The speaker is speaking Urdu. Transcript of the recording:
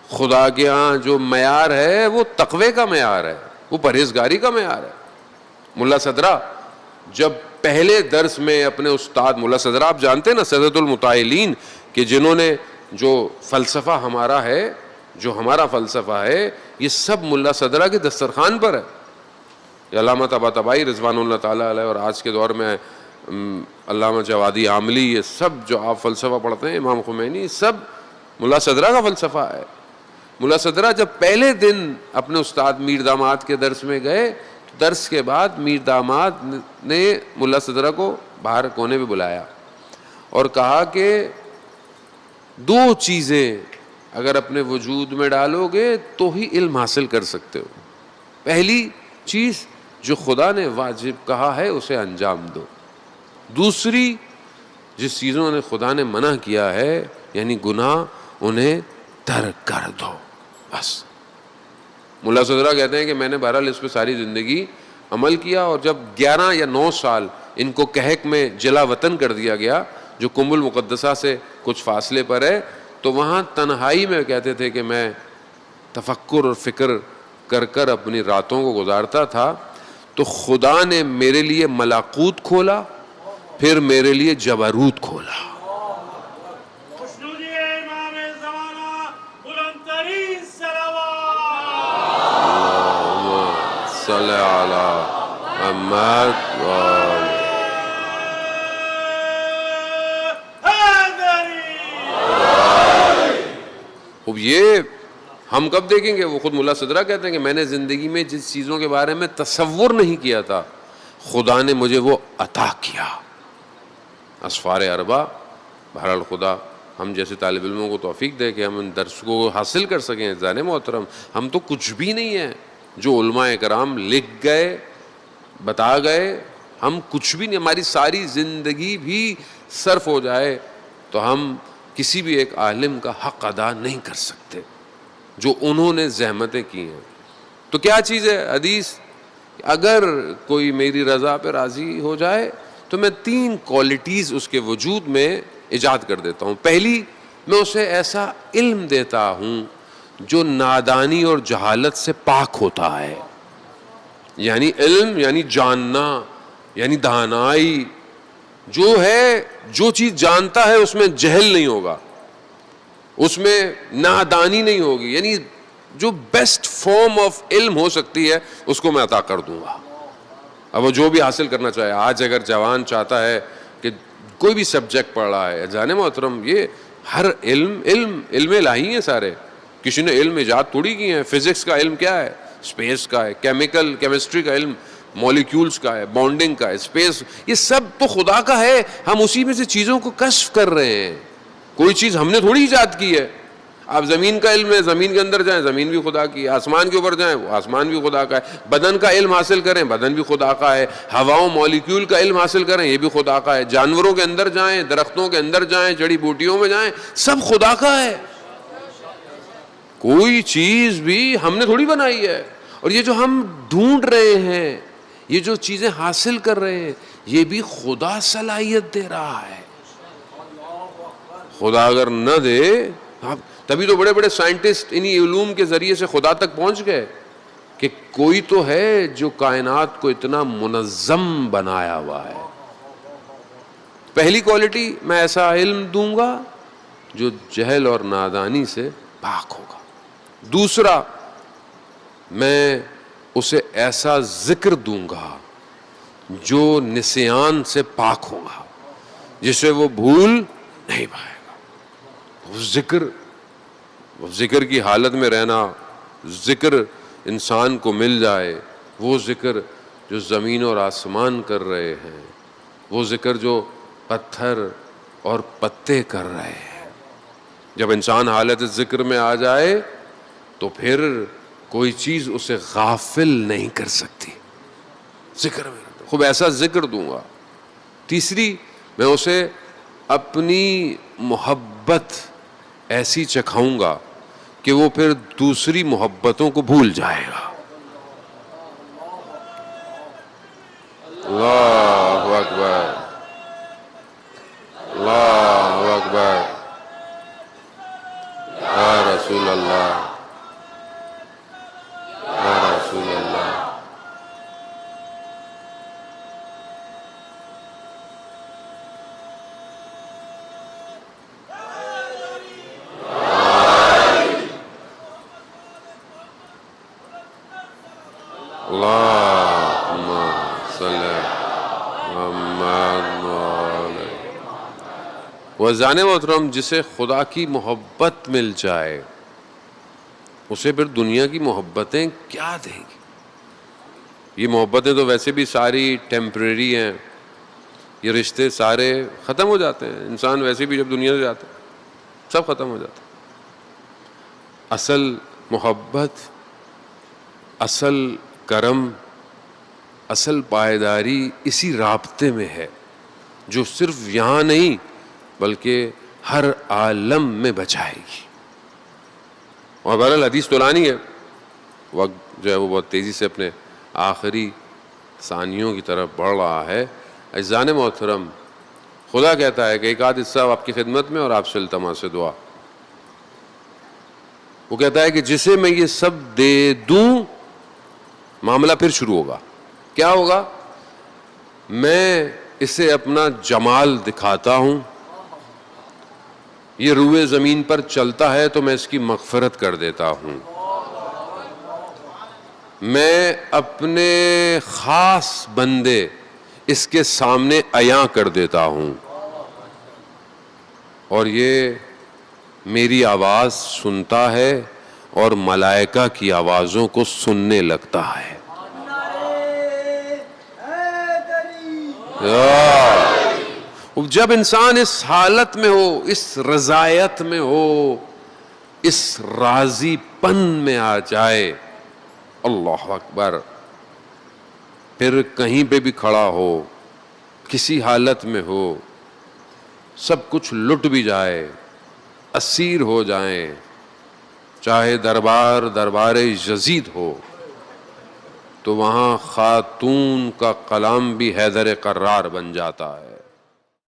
خدا کے ہاں جو معیار ہے وہ تقوی کا معیار ہے، وہ پرہیزگاری کا معیار ہے۔ ملا صدرہ جب پہلے درس میں اپنے استاد، ملا صدرہ آپ جانتے ہیں نا سیدۃ المتعالین، کہ جنہوں نے جو فلسفہ ہمارا ہے، جو ہمارا فلسفہ ہے، یہ سب ملا صدرہ کے دسترخوان پر ہے۔ یہ علامہ طباطبائی رضوان اللہ تعالیٰ علیہ، اور آج کے دور میں علامہ جوادی عاملی، یہ سب جو آپ فلسفہ پڑھتے ہیں، امام خمینی، سب ملا صدرہ کا فلسفہ ہے۔ ملا صدرہ جب پہلے دن اپنے استاد میر داماد کے درس میں گئے، درس کے بعد میر داماد نے ملا صدرہ کو باہر کونے پہ بلایا اور کہا کہ دو چیزیں اگر اپنے وجود میں ڈالو گے تو ہی علم حاصل کر سکتے ہو۔ پہلی چیز جو خدا نے واجب کہا ہے اسے انجام دو، دوسری جس چیزوں نے خدا نے منع کیا ہے یعنی گناہ، انہیں ترک کر دو، بس۔ ملا صدرہ کہتے ہیں کہ میں نے بہرحال اس پہ ساری زندگی عمل کیا، اور جب 11 یا 9 سال ان کو کہک میں جلا وطن کر دیا گیا جو قم المقدسہ سے کچھ فاصلے پر ہے، تو وہاں تنہائی میں کہتے تھے کہ میں تفکر اور فکر کر کر اپنی راتوں کو گزارتا تھا، تو خدا نے میرے لیے ملاکوت کھولا، پھر میرے لیے جبروت کھولا۔ صلی علی محمد اب یہ ہم کب دیکھیں گے؟ وہ خود ملا صدرہ کہتے ہیں کہ میں نے زندگی میں جس چیزوں کے بارے میں تصور نہیں کیا تھا خدا نے مجھے وہ عطا کیا۔ اسفار اربع، بہرحال خدا ہم جیسے طالب علموں کو توفیق دے کہ ہم ان درس کو حاصل کر سکیں۔ زان محترم، ہم تو کچھ بھی نہیں ہیں، جو علماء کرام لکھ گئے، بتا گئے، ہم کچھ بھی نہیں، ہماری ساری زندگی بھی صرف ہو جائے تو ہم کسی بھی ایک عالم کا حق ادا نہیں کر سکتے جو انہوں نے زحمتیں کی ہیں۔ تو کیا چیز ہے حدیث؟ اگر کوئی میری رضا پہ راضی ہو جائے تو میں 3 کوالٹیز اس کے وجود میں ایجاد کر دیتا ہوں۔ پہلی، میں اسے ایسا علم دیتا ہوں جو نادانی اور جہالت سے پاک ہوتا ہے، یعنی علم یعنی جاننا، یعنی دانائی، جو ہے جو چیز جانتا ہے اس میں جہل نہیں ہوگا، اس میں نادانی نہیں ہوگی، یعنی جو بیسٹ فارم آف علم ہو سکتی ہے اس کو میں عطا کر دوں گا۔ اب وہ جو بھی حاصل کرنا چاہے، آج اگر جوان چاہتا ہے کہ کوئی بھی سبجیکٹ پڑھ رہا ہے، جانے محترم یہ ہر علم الہی ہیں سارے، کسی نے علم ایجاد تھوڑی کی ہیں۔ فزکس کا علم کیا ہے؟ اسپیس کا ہے۔ کیمسٹری کا علم مالیکیولز کا ہے، بانڈنگ کا ہے، اسپیس، یہ سب تو خدا کا ہے، ہم اسی میں سے چیزوں کو کشف کر رہے ہیں، کوئی چیز ہم نے تھوڑی ایجاد کی ہے۔ آپ زمین کا علم ہے، زمین کے اندر جائیں، زمین بھی خدا کی ہے، آسمان کے اوپر جائیں، وہ آسمان بھی خدا کا ہے، بدن کا علم حاصل کریں، بدن بھی خدا کا ہے، ہواؤں مالیکیول کا علم حاصل کریں، یہ بھی خدا کا ہے، جانوروں کے اندر جائیں، درختوں کے اندر جائیں، جڑی بوٹیوں میں جائیں، سب خدا کا ہے، کوئی چیز بھی ہم نے تھوڑی بنائی ہے۔ اور یہ جو ہم ڈھونڈ رہے ہیں، یہ جو چیزیں حاصل کر رہے ہیں، یہ بھی خدا صلاحیت دے رہا ہے۔ خدا اگر نہ دے، تبھی تو بڑے بڑے سائنٹسٹ انہی علوم کے ذریعے سے خدا تک پہنچ گئے کہ کوئی تو ہے جو کائنات کو اتنا منظم بنایا ہوا ہے۔ پہلی کوالٹی، میں ایسا علم دوں گا جو جہل اور نادانی سے پاک ہوگا۔ دوسرا، میں اسے ایسا ذکر دوں گا جو نسیان سے پاک ہوگا، جسے وہ بھول نہیں پائے گا۔ وہ ذکر کی حالت میں رہنا، ذکر انسان کو مل جائے، وہ ذکر جو زمین اور آسمان کر رہے ہیں، وہ ذکر جو پتھر اور پتے کر رہے ہیں۔ جب انسان حالت ذکر میں آ جائے تو پھر کوئی چیز اسے غافل نہیں کر سکتی۔ ذکر میں خوب ایسا ذکر دوں گا۔ تیسری، میں اسے اپنی محبت ایسی چکھاؤں گا کہ وہ پھر دوسری محبتوں کو بھول جائے گا۔ اللہ اکبر، اللہ اکبر، یا رسول رسول اللہ یا رسول اللہ. اللہم صلی محمد وزان محترم. جسے خدا کی محبت مل جائے اسے پھر دنیا کی محبتیں کیا دیں گی؟ یہ محبتیں تو ویسے بھی ساری ٹیمپریری ہیں، یہ رشتے سارے ختم ہو جاتے ہیں. انسان ویسے بھی جب دنیا سے جاتا ہے سب ختم ہو جاتا ہے. اصل محبت، اصل کرم، اصل پائیداری اسی رابطے میں ہے جو صرف یہاں نہیں بلکہ ہر عالم میں بچائے گی. اور بہرحال حدیث تو لانی ہے، وقت جو ہے وہ بہت تیزی سے اپنے آخری ثانیوں کی طرف بڑھ رہا ہے. عزیزان محترم، خدا کہتا ہے کہ ایک آدھ حصہ آپ کی خدمت میں اور آپ سے التماس سے دعا. وہ کہتا ہے کہ جسے میں یہ سب دے دوں معاملہ پھر شروع ہوگا. کیا ہوگا؟ میں اسے اپنا جمال دکھاتا ہوں، یہ روئے زمین پر چلتا ہے تو میں اس کی مغفرت کر دیتا ہوں، میں اپنے خاص بندے اس کے سامنے عیاں کر دیتا ہوں، اور یہ میری آواز سنتا ہے اور ملائکہ کی آوازوں کو سننے لگتا ہے. جب انسان اس حالت میں ہو، اس رضایت میں ہو، اس راضی پن میں آ جائے، اللہ اکبر، پھر کہیں پہ بھی کھڑا ہو، کسی حالت میں ہو، سب کچھ لٹ بھی جائے، اسیر ہو جائیں، چاہے دربار یزید ہو، تو وہاں خاتون کا کلام بھی حیدر قرار بن جاتا ہے.